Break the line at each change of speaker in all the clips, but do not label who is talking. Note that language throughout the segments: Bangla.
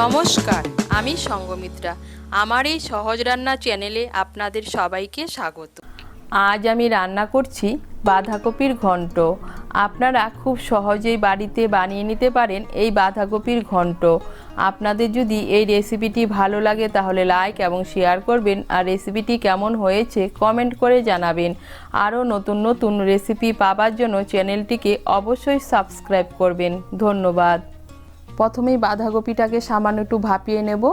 নমস্কার, আমি সঙ্গমিত্রা। আমার এই সহজ রান্না চ্যানেলে আপনাদের সবাইকে স্বাগত। আজ আমি রান্না করছি বাঁধাকপির ঘন্ট। আপনারা খুব সহজেই বাড়িতে বানিয়ে নিতে পারেন এই বাঁধাকপির ঘন্ট। আপনাদের যদি এই রেসিপিটি ভালো লাগে তাহলে লাইক এবং শেয়ার করবেন, আর রেসিপিটি কেমন হয়েছে কমেন্ট করে জানাবেন। আরও নতুন নতুন রেসিপি পাওয়ার জন্য চ্যানেলটিকে অবশ্যই সাবস্ক্রাইব করবেন। ধন্যবাদ। প্রথমেই বাঁধাকপিটাকে সামান্য একটু ভাপিয়ে নেব।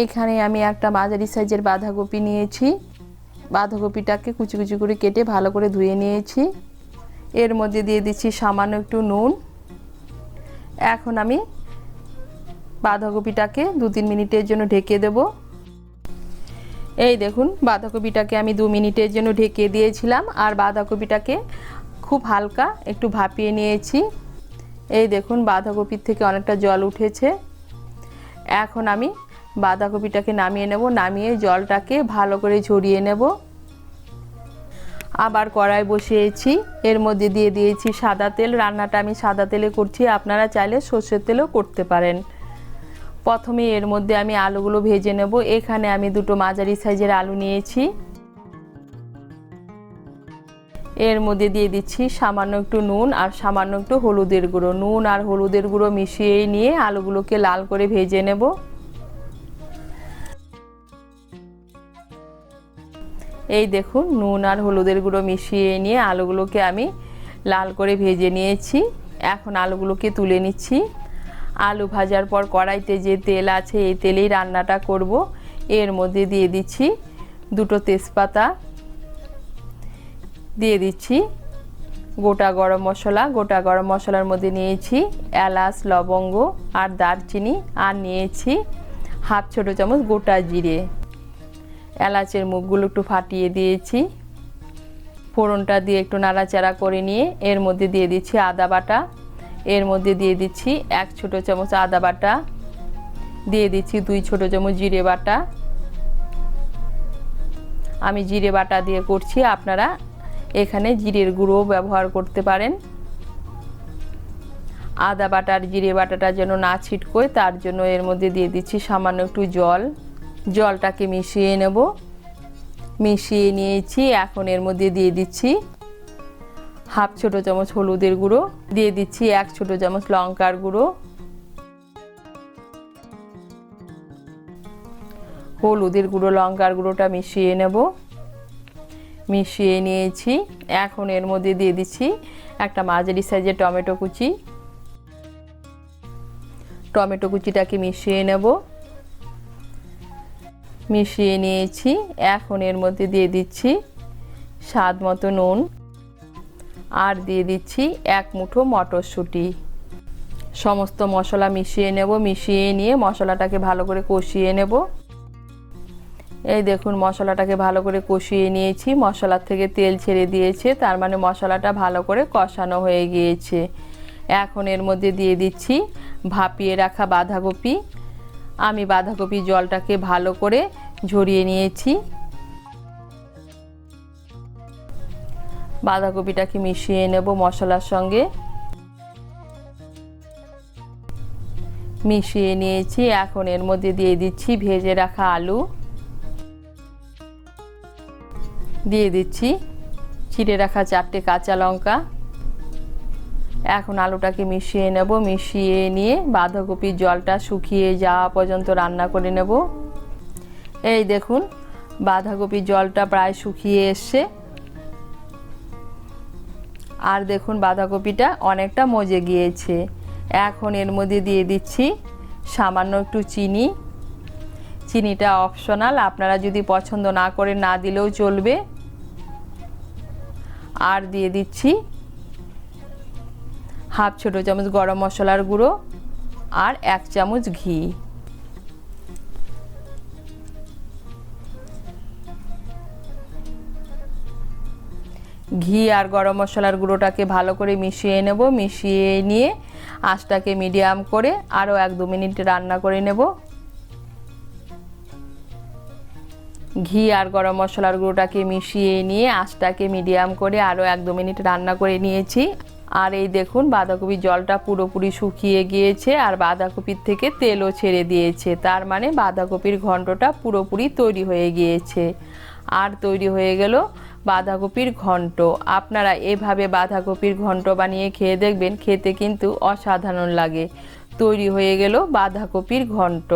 এখানে আমি একটা মাঝারি সাইজের বাঁধাকপি নিয়েছি। বাঁধাকপিটাকে কুচি কুচি করে কেটে ভালো করে ধুয়ে নিয়েছি। এর মধ্যে দিয়ে দিচ্ছি সামান্য একটু নুন। এখন আমি বাঁধাকপিটাকে 2-3 মিনিটের জন্য ঢেকে দেব। এই দেখুন, বাঁধাকপিটাকে আমি 2 মিনিটের জন্য ঢেকে দিয়েছিলাম, আর বাঁধাকপিটাকে খুব হালকা একটু ভাপিয়ে নিয়েছি। এই দেখুন, বাঁধাকপির থেকে অনেকটা জল উঠেছে। এখন আমি বাঁধাকপিটাকে নামিয়ে নেব। নামিয়ে জলটাকে ভালো করে ঝরিয়ে নেব। আবার কড়াই বসিয়েছি, এর মধ্যে দিয়ে দিয়েছি সাদা তেল। রান্নাটা আমি সাদা তেলে করছি, আপনারা চাইলে সর্ষের তেলেও করতে পারেন। প্রথমে এর মধ্যে আমি আলুগুলো ভেজে নেব। এখানে আমি 2টো মাঝারি সাইজের আলু নিয়েছি। এর মধ্যে দিয়ে দিচ্ছি সামান্য একটু নুন আর সামান্য একটু হলুদের গুঁড়ো। নুন আর হলুদের গুঁড়ো মিশিয়ে নিয়ে আলুগুলোকে লাল করে ভেজে নেব। এই দেখুন, নুন আর হলুদের গুঁড়ো মিশিয়ে নিয়ে আলুগুলোকে আমি লাল করে ভেজে নিয়েছি। এখন আলুগুলোকে তুলে নিচ্ছি। আলু ভাজার পর কড়াইতে যে তেল আছে এই তেলেই রান্নাটা করব। এর মধ্যে দিয়ে দিচ্ছি 2টো তেজপাতা, দিয়ে দিচ্ছি গোটা গরম মশলা। গোটা গরম মশলার মধ্যে নিয়েছি এলাচ, লবঙ্গ আর দারচিনি, আর নিয়েছি হাফ ছোটো চামচ গোটা জিরে। এলাচের মুখগুলো একটু ফাটিয়ে দিয়েছি। ফোড়নটা দিয়ে একটু নাড়াচাড়া করে নিয়ে এর মধ্যে দিয়ে দিচ্ছি আদা বাটা। এর মধ্যে দিয়ে দিচ্ছি 1 ছোটো চামচ আদা বাটা, দিয়ে দিচ্ছি 2 ছোটো চামচ জিরে বাটা। আমি জিরে বাটা দিয়ে করছি, আপনারা এখানে জিরের গুঁড়ো ব্যবহার করতে পারেন। আদা বাটা আর জিরে বাটাটা যেন না ছিটকোয় তার জন্য এর মধ্যে দিয়ে দিচ্ছি সামান্য একটু জল। জলটাকে মিশিয়ে নেব। মিশিয়ে নিয়েছি। এখন এর মধ্যে দিয়ে দিচ্ছি হাফ ছোটো চামচ হলুদের গুঁড়ো, দিয়ে দিচ্ছি 1 ছোটো চামচ লঙ্কার গুঁড়ো। হলুদের গুঁড়ো লঙ্কার গুঁড়োটা মিশিয়ে নেব। মিশিয়ে নিয়েছি। এখন এর মধ্যে দিয়ে দিচ্ছি একটা মাঝারি সাইজের টমেটো কুচি। টমেটো কুচিটাকে মিশিয়ে নেব। মিশিয়ে নিয়েছি। এখন এর মধ্যে দিয়ে দিচ্ছি স্বাদ মতো নুন, আর দিয়ে দিচ্ছি 1 মুঠো মটরশুঁটি। সমস্ত মশলা মিশিয়ে নেব। মিশিয়ে নিয়ে মশলাটাকে ভালো করে কষিয়ে নেব। এই দেখুন, মশলাটাকে ভালো করে কষিয়ে নিয়েছি। মশলার থেকে তেল ছেড়ে দিয়েছে, তার মানে মশলাটা ভালো করে কষানো হয়ে গিয়েছে। এখন এর মধ্যে দিয়ে দিচ্ছি ভাপিয়ে রাখা বাঁধাকপি। আমি বাঁধাকপি জলটাকে ভালো করে ঝরিয়ে নিয়েছি। বাঁধাকপিটাকে মিশিয়ে নেব মশলার সঙ্গে। মিশিয়ে নিয়েছি। এখন এর মধ্যে দিয়ে দিচ্ছি ভেজে রাখা আলু, দিয়ে দিচ্ছি চিড়ে রাখা 4টে কাঁচা লঙ্কা। এখন আলুটাকে মিশিয়ে নেব। মিশিয়ে নিয়ে বাঁধাকপির জলটা শুকিয়ে যাওয়া পর্যন্ত রান্না করে নেব। এই দেখুন, বাঁধাকপির জলটা প্রায় শুকিয়ে এসছে। আর দেখুন, বাঁধাকপিটা অনেকটা মজে গিয়েছে। এখন এর মধ্যে দিয়ে দিচ্ছি সামান্য একটু চিনি। চিনিটা অপশনাল, আপনারা যদি পছন্দ না করেন না দিলেও চলবে। আর দিয়ে দিচ্ছি হাফ ছোটো চামচ গরম মশলার গুঁড়ো আর 1 চামচ ঘি। ঘি আর গরম মশলার গুঁড়োটাকে ভালো করে মিশিয়ে নেব। মিশিয়ে নিয়ে আঁচটাকে মিডিয়াম করে আরও 1-2 মিনিট রান্না করে নেব। ঘি আর গরম মশলার গুঁড়োটাকে মিশিয়ে নিয়ে আঁচটাকে মিডিয়াম করে আরও 1-2 মিনিট রান্না করে নিয়েছি। আর এই দেখুন বাঁধাকপির জলটা পুরোপুরি শুকিয়ে গিয়েছে আর বাঁধাকপির থেকে তেলও ছেড়ে দিয়েছে, তার মানে বাঁধাকপির ঘন্টটা পুরোপুরি তৈরি হয়ে গিয়েছে। আর তৈরি হয়ে গেল বাঁধাকপির ঘন্ট। আপনারা এভাবে বাঁধাকপির ঘন্ট বানিয়ে খেয়ে দেখবেন, খেতে কিন্তু অসাধারণ লাগে। তৈরি হয়ে গেল বাঁধাকপির ঘন্ট।